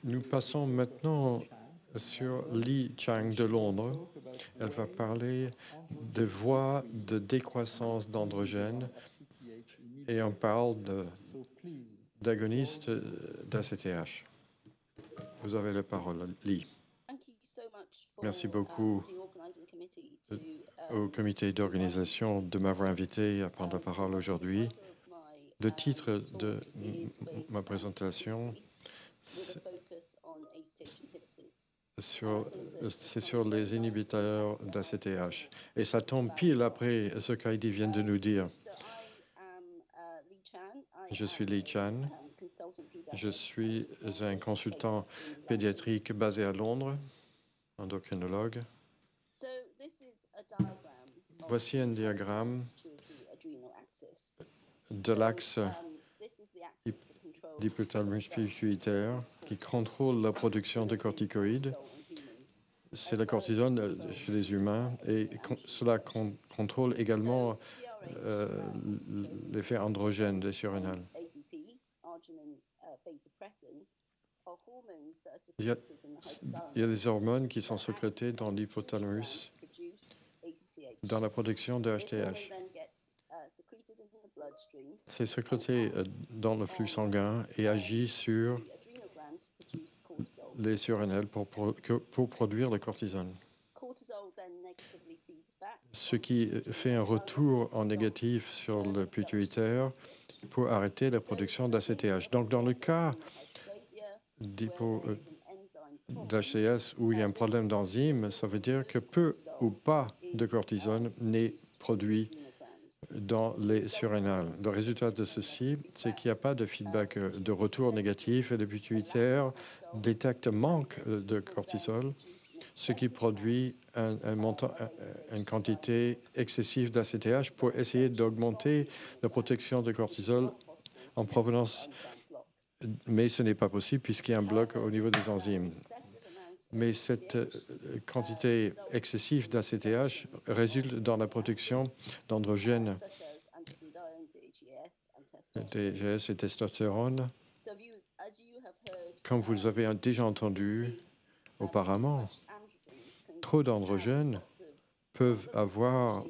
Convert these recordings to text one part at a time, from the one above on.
Nous passons maintenant sur Li Chang de Londres. Elle va parler des voies de décroissance d'androgènes et on parle d'agonistes d'ACTH. Vous avez la parole, Li. Merci beaucoup au comité d'organisation de m'avoir invité à prendre la parole aujourd'hui. Le titre de ma présentation, c'est sur les inhibiteurs d'ACTH. Et ça tombe pile après ce qu'Heidi vient de nous dire. Je suis Li Chan. Je suis un consultant pédiatrique basé à Londres, endocrinologue. Voici un diagramme de l'axe d'hypothalamus pituitaire qui contrôle la production de corticoïdes. C'est la cortisone chez les humains et cela contrôle également l'effet androgène des surrénales. Il y a des hormones qui sont sécrétées dans l'hypothalamus dans la production de HTH. C'est sécrété dans le flux sanguin et agit sur les surrénales pour produire le cortisone. Ce qui fait un retour en négatif sur le pituitaire pour arrêter la production d'ACTH. Donc, dans le cas d'HCS où il y a un problème d'enzyme, ça veut dire que peu ou pas de cortisone n'est produit dans les surrénales. Le résultat de ceci, c'est qu'il n'y a pas de feedback de retour négatif et le pituitaire détecte manque de cortisol, ce qui produit une quantité excessive d'ACTH pour essayer d'augmenter la protection de cortisol en provenance, mais ce n'est pas possible puisqu'il y a un bloc au niveau des enzymes. Mais cette quantité excessive d'ACTH résulte dans la production d'androgènes, DHS et testostérone. Comme vous avez déjà entendu auparavant, trop d'androgènes peuvent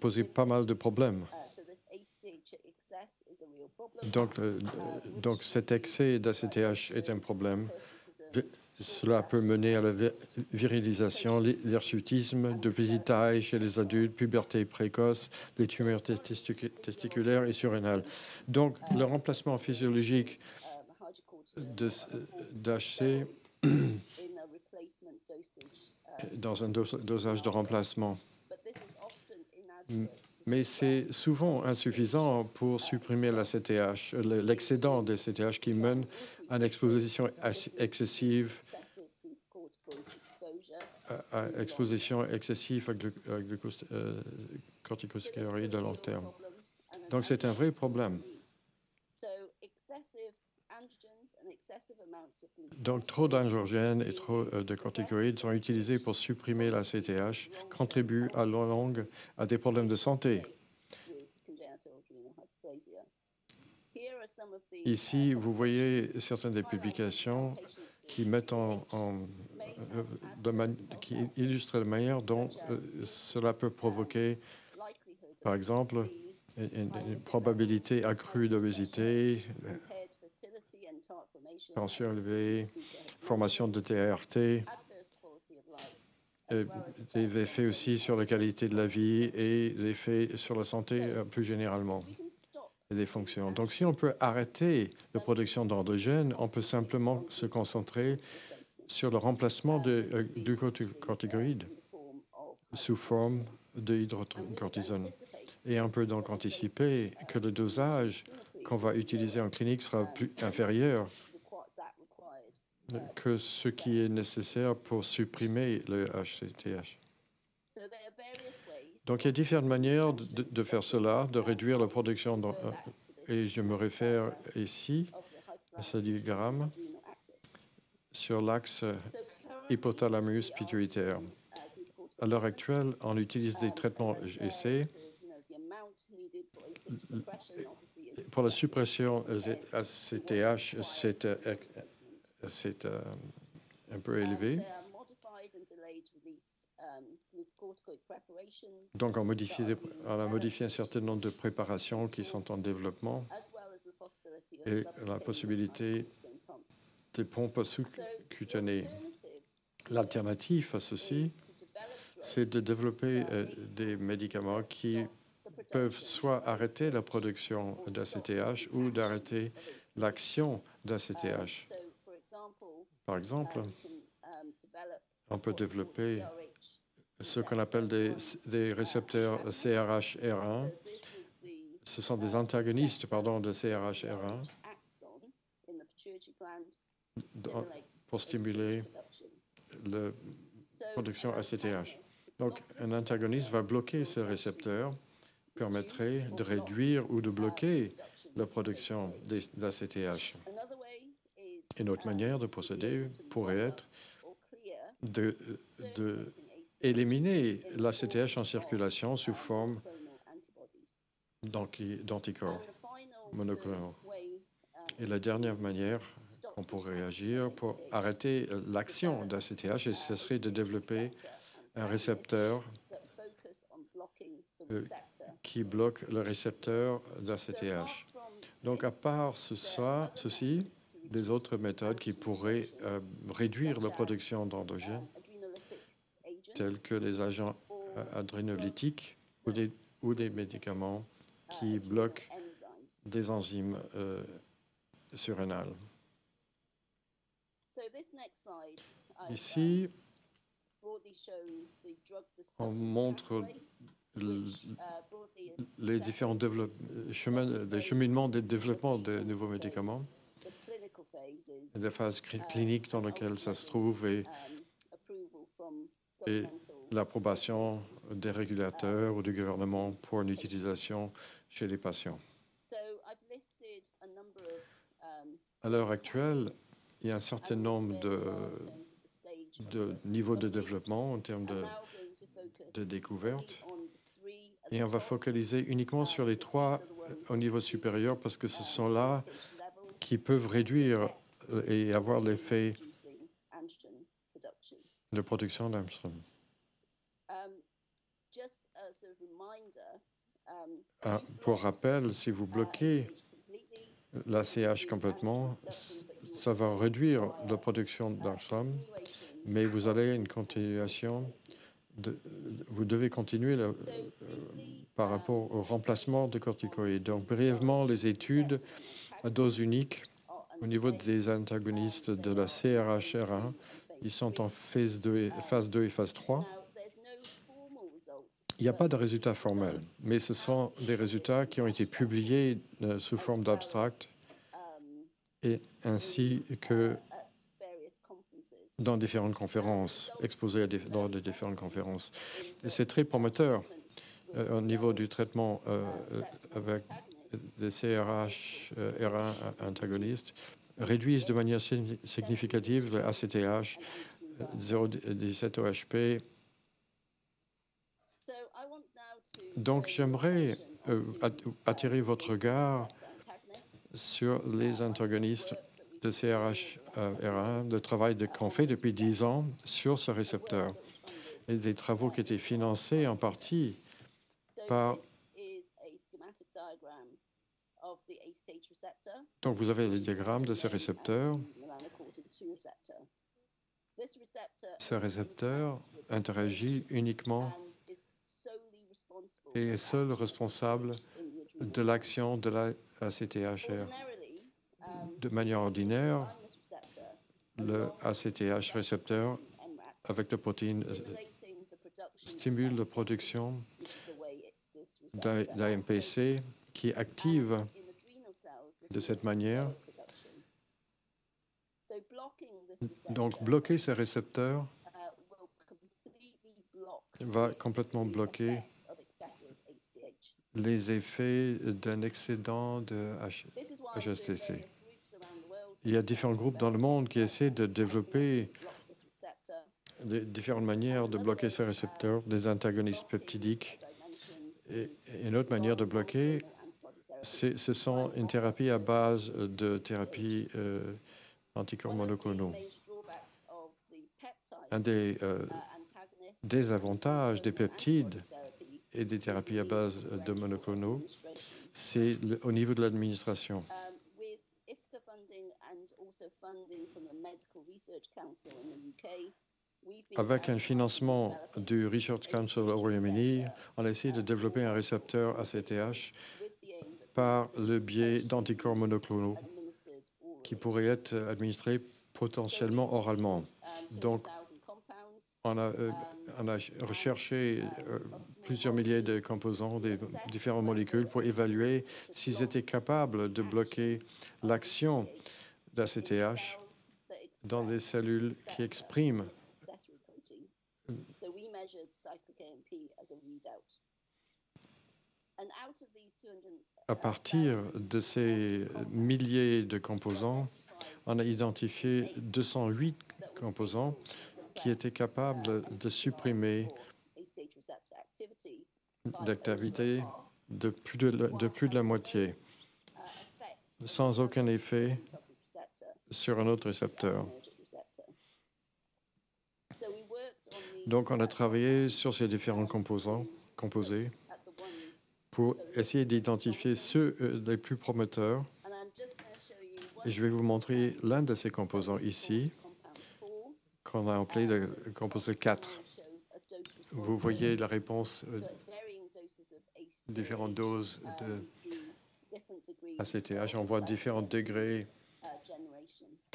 poser pas mal de problèmes. Donc cet excès d'ACTH est un problème. Cela peut mener à la virilisation, l'hirsutisme de petite taille chez les adultes, puberté précoce, des tumeurs testiculaires et surrénales. Donc, le remplacement physiologique d'HC dans un dosage de remplacement. Mais c'est souvent insuffisant pour supprimer l'ACTH, l'excédent de CTH qui mène à une exposition excessive à corticostéroïdes à long terme. Donc, c'est un vrai problème. Donc, trop d'androgènes et trop de corticoïdes sont utilisés pour supprimer la CTH, contribuent à la longue à des problèmes de santé. Ici, vous voyez certaines des publications qui mettent qui illustrent la manière dont cela peut provoquer, par exemple, une probabilité accrue d'obésité, tension élevée, formation de TART, des effets aussi sur la qualité de la vie et des effets sur la santé plus généralement et des fonctions. Donc, si on peut arrêter la production d'androgènes, on peut simplement se concentrer sur le remplacement du corticoïde sous forme de hydrocortisone. Et on peut donc anticiper que le dosage qu'on va utiliser en clinique sera plus inférieur que ce qui est nécessaire pour supprimer le HCTH. Donc, il y a différentes manières de faire cela, de réduire la production. Et je me réfère ici à ce diagramme sur l'axe hypothalamus pituitaire. À l'heure actuelle, on utilise des traitements GC pour la suppression ACTH. C'est c'est un peu élevé. Donc, on a modifié un certain nombre de préparations qui sont en développement et la possibilité des pompes sous-cutanées. L'alternative à ceci, c'est de développer des médicaments qui peuvent soit arrêter la production d'ACTH ou d'arrêter l'action d'ACTH. Par exemple, on peut développer ce qu'on appelle des récepteurs CRH-R1. Ce sont des antagonistes, de CRH-R1 pour stimuler la production ACTH. Donc, un antagoniste va bloquer ce récepteur, permettrait de réduire ou de bloquer la production d'ACTH. Une autre manière de procéder pourrait être d'éliminer l'ACTH en circulation sous forme d'anticorps monoclonaux. Et la dernière manière qu'on pourrait agir pour arrêter l'action d'ACTH, ce serait de développer un récepteur qui bloque le récepteur d'ACTH. Donc, à part ceci, des autres méthodes qui pourraient réduire la production d'androgènes, tels que les agents adrénolytiques ou des médicaments qui bloquent des enzymes surrénales. Ici, on montre les différents cheminements de développement de nouveaux médicaments, les phases cliniques dans lesquelles ça se trouve et l'approbation des régulateurs ou du gouvernement pour une utilisation chez les patients. À l'heure actuelle, il y a un certain nombre de niveaux de développement en termes de découverte. Et on va focaliser uniquement sur les 3 au niveau supérieur parce que ce sont là qui peuvent réduire et avoir l'effet de production d'Armstrong. Pour rappel, si vous bloquez l'ACH complètement, ça va réduire la production d'Armstrong, mais vous allez une continuation. Vous devez continuer par rapport au remplacement de corticoïdes. Donc, brièvement, les études à dose unique au niveau des antagonistes de la CRH-R1, ils sont en phase 2 et phase 3. Il n'y a pas de résultats formels, mais ce sont des résultats qui ont été publiés sous forme d'abstract et ainsi que dans différentes conférences, exposés dans de différentes conférences. Et c'est très prometteur au niveau du traitement avec des CRH-R1 antagonistes, réduisent de manière significative le ACTH, 0,17-OHP. Donc, j'aimerais attirer votre regard sur les antagonistes de CRH-R1, le travail qu'on fait depuis 10 ans sur ce récepteur et des travaux qui étaient financés en partie par... Donc, vous avez le diagramme de ce récepteur. Ce récepteur interagit uniquement et est seul responsable de l'action de la ACTHR. De manière ordinaire, le ACTH récepteur avec la protéine stimule la production d'AMPC qui active de cette manière. Donc, bloquer ces récepteurs va complètement bloquer les effets d'un excédent de HSTC. Il y a différents groupes dans le monde qui essaient de développer différentes manières de bloquer ces récepteurs, des antagonistes peptidiques. Et une autre manière de bloquer, ce sont une thérapie à base de thérapie anticorps monoclonaux. Un des désavantages des peptides et des thérapies à base de monoclonaux, c'est au niveau de l'administration. Avec un financement du Research Council au Royaume-Uni, on a essayé de développer un récepteur ACTH par le biais d'anticorps monoclonaux qui pourraient être administrés potentiellement oralement. Donc, on a recherché plusieurs milliers de composants, des différentes molécules, pour évaluer s'ils étaient capables de bloquer l'action d'ACTH dans des cellules qui expriment à partir de ces milliers de composants, on a identifié 208 composants qui étaient capables de supprimer l'activité de plus de la moitié, sans aucun effet sur un autre récepteur. Donc, on a travaillé sur ces différents composés pour essayer d'identifier ceux les plus promoteurs. Et je vais vous montrer l'un de ces composants ici, qu'on a appelé le composé 4. Vous voyez la réponse, différentes doses de ACTH. On voit différents degrés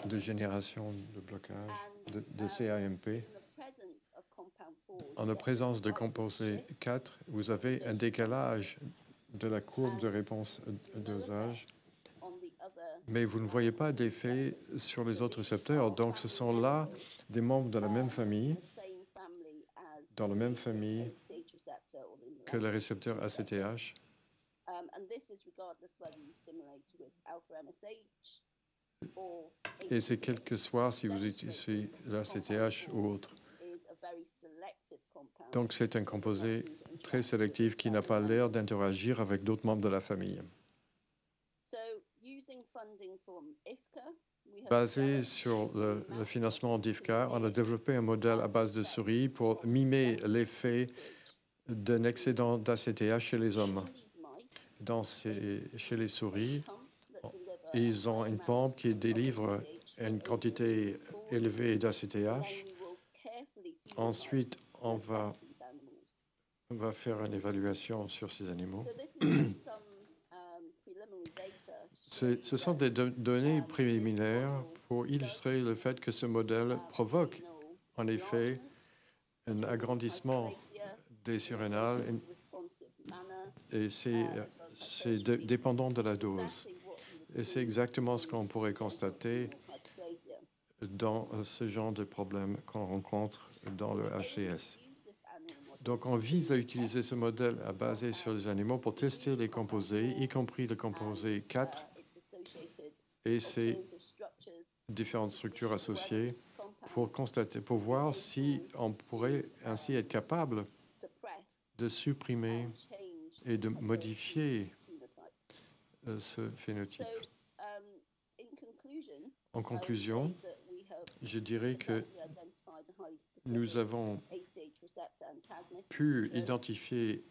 de génération de blocage de CAMP. En la présence de composé 4, vous avez un décalage de la courbe de réponse dosage, mais vous ne voyez pas d'effet sur les autres récepteurs. Donc, ce sont là des membres de la même famille, dans la même famille que le récepteur ACTH. Et c'est quel que soit si vous utilisez l'ACTH ou autre. Donc, c'est un composé très sélectif qui n'a pas l'air d'interagir avec d'autres membres de la famille. Basé sur le financement d'IFCA, on a développé un modèle à base de souris pour mimer l'effet d'un excédent d'ACTH chez les hommes. Chez les souris, ils ont une pompe qui délivre une quantité élevée d'ACTH. Ensuite, on va faire une évaluation sur ces animaux. Ce sont des données préliminaires pour illustrer le fait que ce modèle provoque en effet un agrandissement des surrénales et c'est dépendant de la dose. Et c'est exactement ce qu'on pourrait constater dans ce genre de problème qu'on rencontre dans le HCS. Donc, on vise à utiliser ce modèle basé sur les animaux pour tester les composés, y compris le composé 4 et ses différentes structures associées, pour voir si on pourrait ainsi être capable de supprimer et de modifier ce phénotype. En conclusion, je dirais que nous avons pu identifier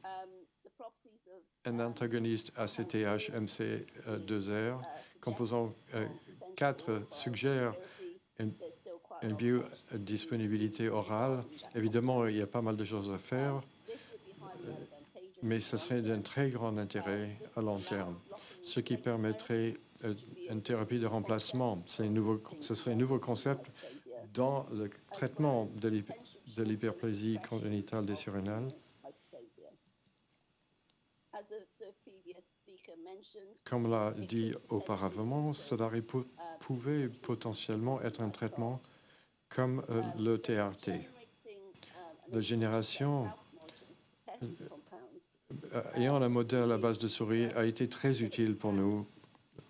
un antagoniste ACTH MC2R. Composant 4 suggère une biodisponibilité orale. Évidemment, il y a pas mal de choses à faire, mais ce serait d'un très grand intérêt à long terme, ce qui permettrait une thérapie de remplacement. Ce serait un nouveau concept dans le traitement de l'hyperplasie congénitale des surrénales. Comme l'a dit auparavant, cela pouvait potentiellement être un traitement comme le TRT. La génération ayant un modèle à base de souris a été très utile pour nous.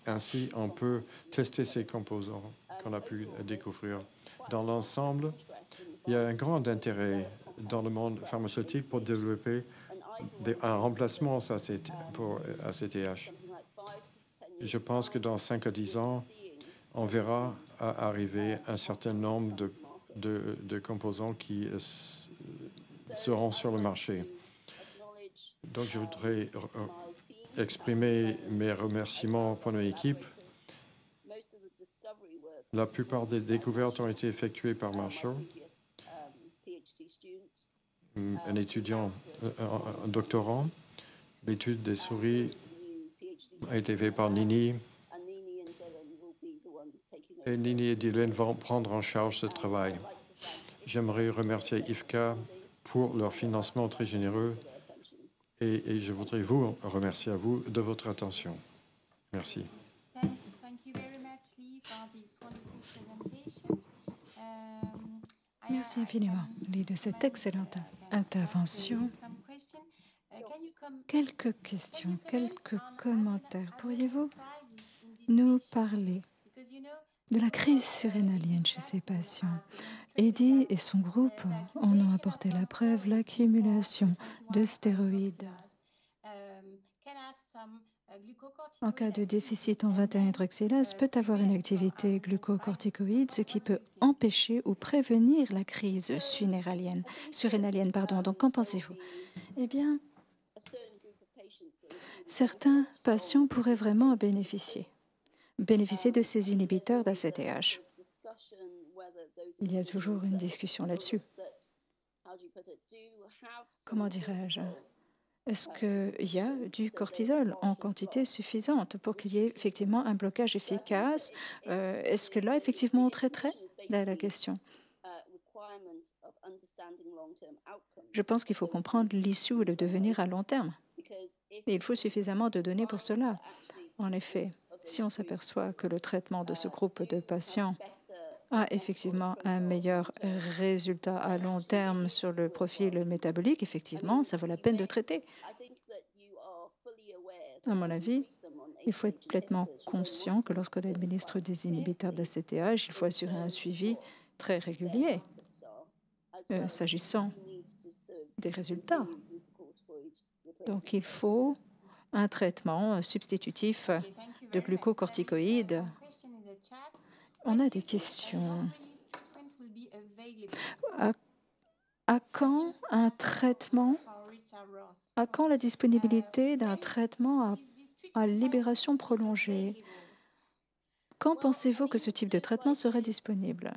Ainsi, on peut tester ces composants qu'on a pu découvrir. Dans l'ensemble, il y a un grand intérêt dans le monde pharmaceutique pour développer un remplacement pour ACTH. Je pense que dans 5 à 10 ans, on verra arriver un certain nombre de composants qui seront sur le marché. Donc, je voudrais exprimer mes remerciements pour nos équipes. La plupart des découvertes ont été effectuées par Marshall, un étudiant, un doctorant. L'étude des souris a été faite par Nini. Et Nini et Dylan vont prendre en charge ce travail. J'aimerais remercier IFCA pour leur financement très généreux et je voudrais vous remercier à vous de votre attention. Merci. Merci infiniment, Lee, de cette excellente intervention. Quelques questions, quelques commentaires. Pourriez-vous nous parler de la crise surrénalienne chez ces patients? Eddie et son groupe en ont apporté la preuve, l'accumulation de stéroïdes en cas de déficit en 21-hydroxylase peut avoir une activité glucocorticoïde, ce qui peut empêcher ou prévenir la crise surrénalienne. Donc, qu'en pensez-vous? Eh bien, certains patients pourraient vraiment en bénéficier de ces inhibiteurs d'ACTH. Il y a toujours une discussion là-dessus. Comment dirais-je? Est-ce qu'il y a du cortisol en quantité suffisante pour qu'il y ait effectivement un blocage efficace? Est-ce que là, effectivement, on traiterait la question? Je pense qu'il faut comprendre l'issue ou le devenir à long terme. Et il faut suffisamment de données pour cela. En effet, si on s'aperçoit que le traitement de ce groupe de patients a effectivement un meilleur résultat à long terme sur le profil métabolique, effectivement, ça vaut la peine de traiter. À mon avis, il faut être complètement conscient que lorsqu'on administre des inhibiteurs d'ACTH, il faut assurer un suivi très régulier s'agissant des résultats. Donc, il faut un traitement substitutif de glucocorticoïdes. On a des questions. À quand un traitement? À quand la disponibilité d'un traitement à libération prolongée? Quand pensez-vous que ce type de traitement serait disponible?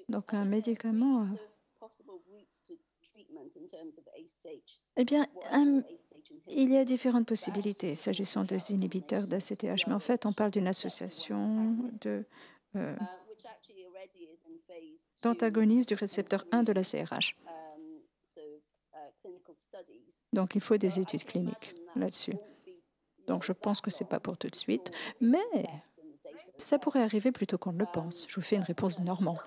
Donc, un médicament. Eh bien, il y a différentes possibilités s'agissant des inhibiteurs d'ACTH, mais en fait, on parle d'une association d'antagonistes du récepteur 1 de la CRH. Donc, il faut des études cliniques là-dessus. Donc, je pense que ce n'est pas pour tout de suite, mais ça pourrait arriver plus tôt qu'on ne le pense. Je vous fais une réponse normande.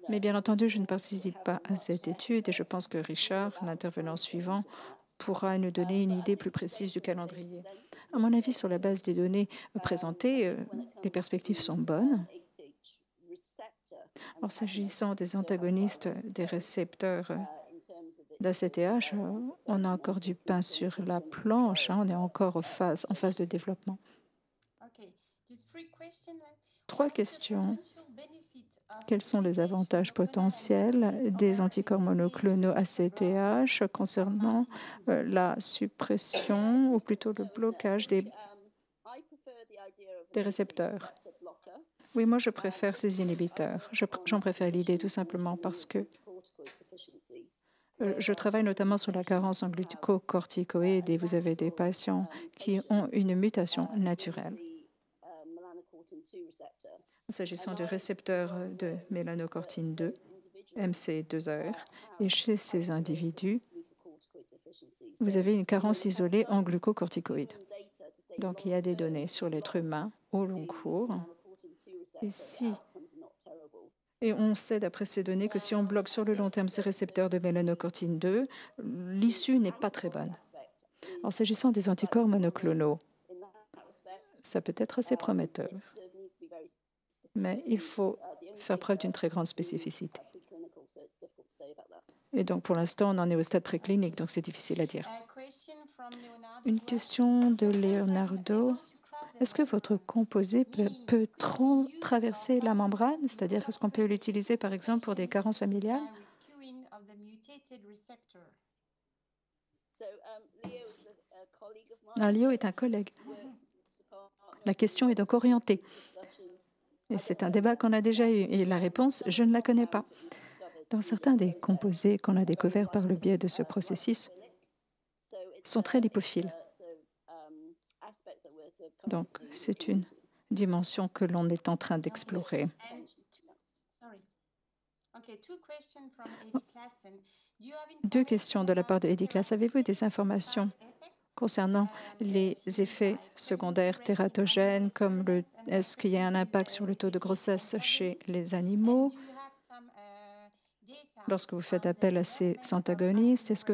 Mais bien entendu, je ne participe pas à cette étude et je pense que Richard, l'intervenant suivant, pourra nous donner une idée plus précise du calendrier. À mon avis, sur la base des données présentées, les perspectives sont bonnes. Alors, s'agissant des antagonistes des récepteurs d'ACTH, on a encore du pain sur la planche, on est encore en phase de développement. 3 questions. Quels sont les avantages potentiels des anticorps monoclonaux ACTH concernant la suppression ou plutôt le blocage des récepteurs? Oui, moi je préfère ces inhibiteurs. J'en préfère l'idée tout simplement parce que je travaille notamment sur la carence en glucocorticoïdes et vous avez des patients qui ont une mutation naturelle. S'agissant du récepteur de mélanocortine 2, MC2R, et chez ces individus, vous avez une carence isolée en glucocorticoïdes. Donc, il y a des données sur l'être humain au long cours. Et on sait, d'après ces données, que si on bloque sur le long terme ces récepteurs de mélanocortine 2, l'issue n'est pas très bonne. En s'agissant des anticorps monoclonaux, ça peut être assez prometteur, mais il faut faire preuve d'une très grande spécificité. Et donc, pour l'instant, on en est au stade préclinique, donc c'est difficile à dire. Une question de Leonardo. Est-ce que votre composé peut traverser la membrane? C'est-à-dire, est-ce qu'on peut l'utiliser, par exemple, pour des carences familiales? Léo est un collègue. La question est donc orientée. Et c'est un débat qu'on a déjà eu. Et la réponse, je ne la connais pas. Dans certains des composés qu'on a découverts par le biais de ce processus, sont très lipophiles. Donc, c'est une dimension que l'on est en train d'explorer. Deux questions de la part de Eddie Class. Avez-vous des informations concernant les effets secondaires tératogènes, comme est-ce qu'il y a un impact sur le taux de grossesse chez les animaux? Lorsque vous faites appel à ces antagonistes, est-ce que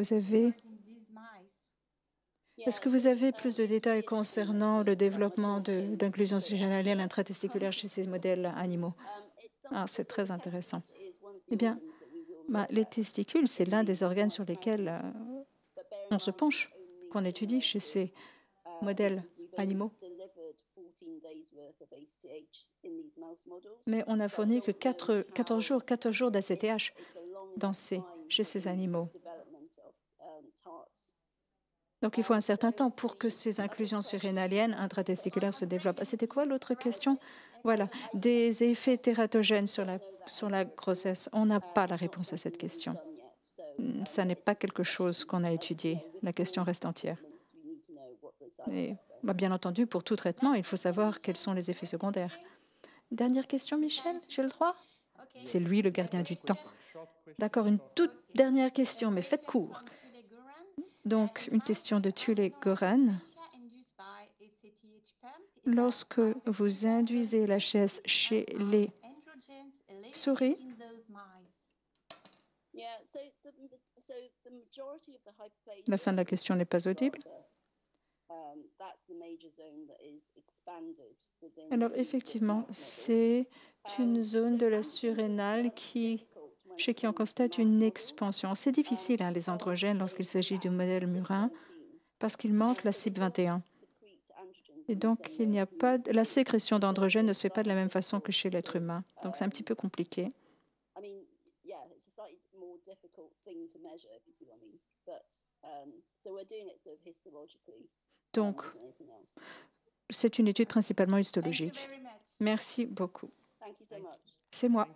vous avez plus de détails concernant le développement d'inclusion cérébrale intratesticulaire chez ces modèles animaux? Ah, c'est très intéressant. Eh bien, les testicules, c'est l'un des organes sur lesquels on se penche, qu'on étudie chez ces modèles animaux. Mais on n'a fourni que 14 jours d'ACTH chez ces animaux. Donc, il faut un certain temps pour que ces inclusions surrénaliennes intratesticulaires se développent. Ah, c'était quoi l'autre question? Voilà, des effets tératogènes sur la grossesse. On n'a pas la réponse à cette question. Ça n'est pas quelque chose qu'on a étudié. La question reste entière. Et, bien entendu, pour tout traitement, il faut savoir quels sont les effets secondaires. Dernière question, Michel, j'ai le droit? C'est lui le gardien du temps. D'accord, une toute dernière question, mais faites court. Donc, une question de Thule Goran. Lorsque vous induisez la HS chez les souris, la fin de la question n'est pas audible. Alors, effectivement, c'est une zone de la surrénale chez qui on constate une expansion. C'est difficile, les androgènes, lorsqu'il s'agit du modèle murin, parce qu'il manque la CYP21. Et donc, il n'y a pas la sécrétion d'androgènes ne se fait pas de la même façon que chez l'être humain. Donc, c'est un petit peu compliqué. Donc, c'est une étude principalement histologique. Merci beaucoup. C'est moi.